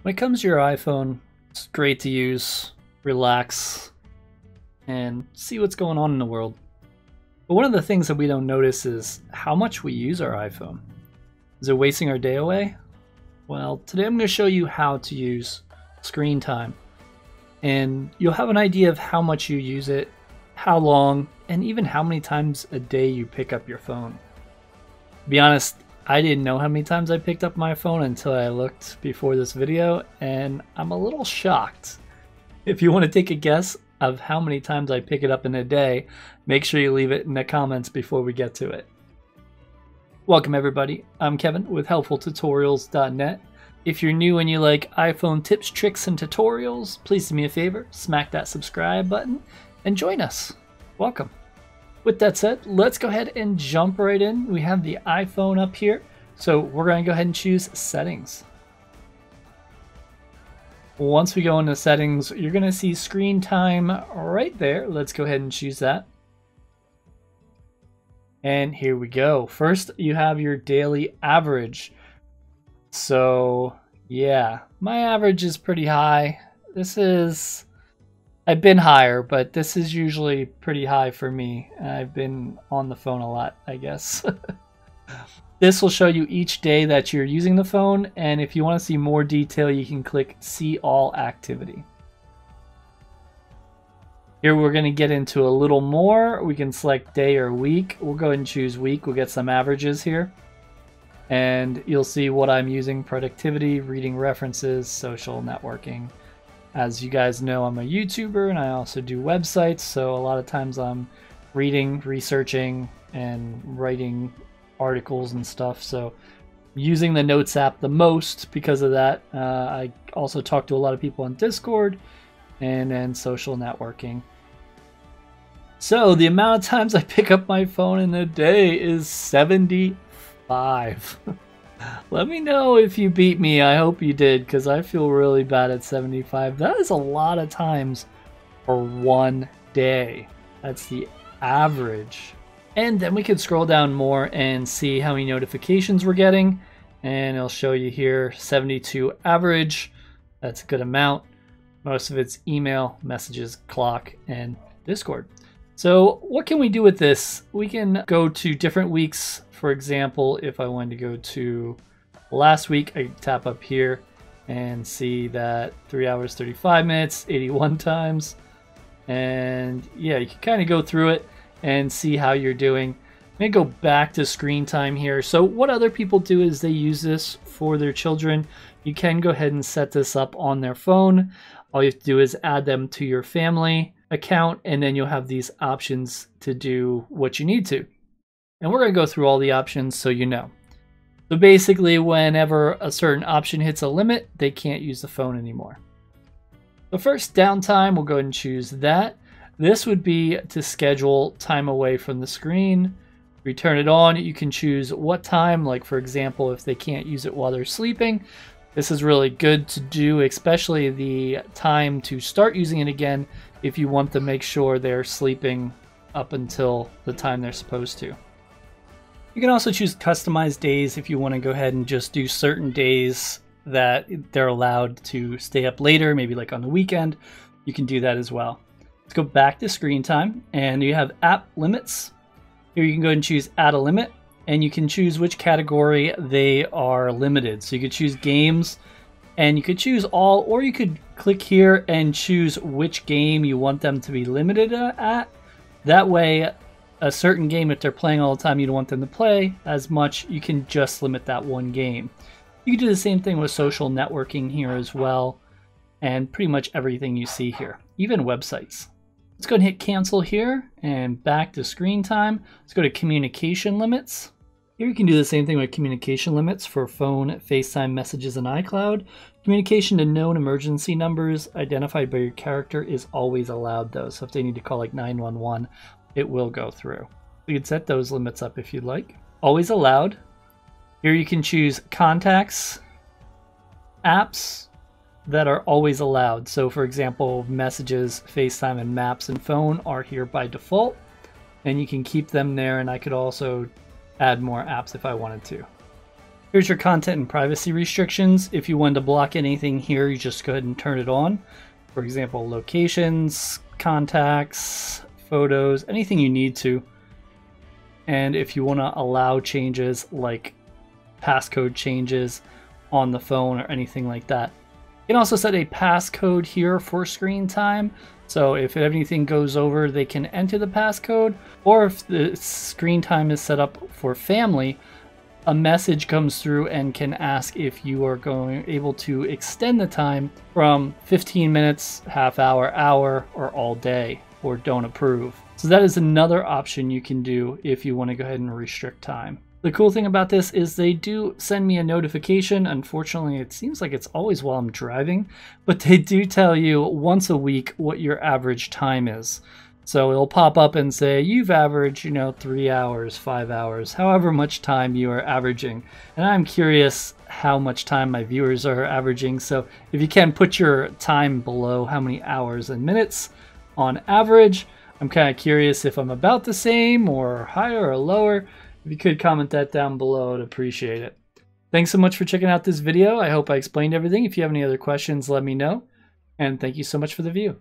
When it comes to your iPhone, it's great to use, relax, and see what's going on in the world. But one of the things that we don't notice is how much we use our iPhone. Is it wasting our day away? Well, today I'm going to show you how to use screen time. And you'll have an idea of how much you use it, how long, and even how many times a day you pick up your phone. To be honest, I didn't know how many times I picked up my phone until I looked before this video, and I'm a little shocked. If you want to take a guess of how many times I pick it up in a day, make sure you leave it in the comments before we get to it. Welcome everybody, I'm Kevin with helpfultutorials.net. If you're new and you like iPhone tips, tricks, and tutorials, please do me a favor, smack that subscribe button and join us. Welcome. With that said, let's go ahead and jump right in. We have the iPhone up here, so we're going to go ahead and choose settings. Once we go into settings, you're going to see screen time right there. Let's go ahead and choose that. And here we go. First, you have your daily average. So yeah, my average is pretty high. I've been higher, but this is usually pretty high for me. I've been on the phone a lot, I guess. This will show you each day that you're using the phone, and if you want to see more detail, you can click See All Activity. Here we're going to get into a little more. We can select day or week. We'll go ahead and choose week. We'll get some averages here. And you'll see what I'm using: productivity, reading references, social networking. As you guys know, I'm a YouTuber and I also do websites, so a lot of times I'm reading, researching, and writing articles and stuff. So using the Notes app the most because of that. I also talk to a lot of people on Discord and then social networking. So the amount of times I pick up my phone in a day is 75. Let me know if you beat me. I hope you did, because I feel really bad at 75. That is a lot of times for one day. That's the average. And then we can scroll down more and see how many notifications we're getting. And it'll show you here 72 average. That's a good amount. Most of it's email, messages, clock, and Discord. So what can we do with this? We can go to different weeks. For example, if I wanted to go to last week, I tap up here and see that 3 hours, 35 minutes, 81 times. And yeah, you can kind of go through it and see how you're doing. I'm going to go back to screen time here. So what other people do is they use this for their children. You can go ahead and set this up on their phone. All you have to do is add them to your family account, and then you'll have these options to do what you need to. And we're going to go through all the options so you know. So basically, whenever a certain option hits a limit, they can't use the phone anymore. The first, downtime, we'll go ahead and choose that. This would be to schedule time away from the screen. If you turn it on, you can choose what time, like for example, if they can't use it while they're sleeping. This is really good to do, especially the time to start using it again if you want to make sure they're sleeping up until the time they're supposed to. You can also choose customized days if you want to go ahead and just do certain days that they're allowed to stay up later, maybe like on the weekend. You can do that as well. Let's go back to screen time, and you have app limits. Here you can go ahead and choose add a limit, and you can choose which category they are limited. So you could choose games, and you could choose all, or you could click here and choose which game you want them to be limited at. That way, a certain game, if they're playing all the time, you don't want them to play as much, you can just limit that one game. You can do the same thing with social networking here as well, and pretty much everything you see here, even websites. Let's go ahead and hit cancel here, and back to screen time. Let's go to communication limits. Here you can do the same thing with communication limits for phone, FaceTime, messages, and iCloud. Communication to known emergency numbers identified by your character is always allowed though. So if they need to call like 911, it will go through. You can set those limits up if you'd like. Always allowed. Here you can choose contacts, apps that are always allowed. So for example, messages, FaceTime, and maps and phone are here by default. And you can keep them there, and I could also add more apps if I wanted to. Here's your content and privacy restrictions. If you wanted to block anything here, you just go ahead and turn it on. For example, locations, contacts, photos, anything you need to. And if you want to allow changes like passcode changes on the phone or anything like that. You can also set a passcode here for screen time. So if anything goes over, they can enter the passcode. Or if the screen time is set up for family, a message comes through and can ask if you are able to extend the time from 15 minutes, half hour, hour, or all day, or don't approve. So that is another option you can do if you want to go ahead and restrict time. The cool thing about this is they do send me a notification. Unfortunately, it seems like it's always while I'm driving, but they do tell you once a week what your average time is. So it'll pop up and say, you've averaged, 3 hours, 5 hours, however much time you are averaging. And I'm curious how much time my viewers are averaging. So if you can put your time below how many hours and minutes on average, I'm kind of curious if I'm about the same or higher or lower. If you could comment that down below, I'd appreciate it. Thanks so much for checking out this video. I hope I explained everything. If you have any other questions, let me know. And thank you so much for the view.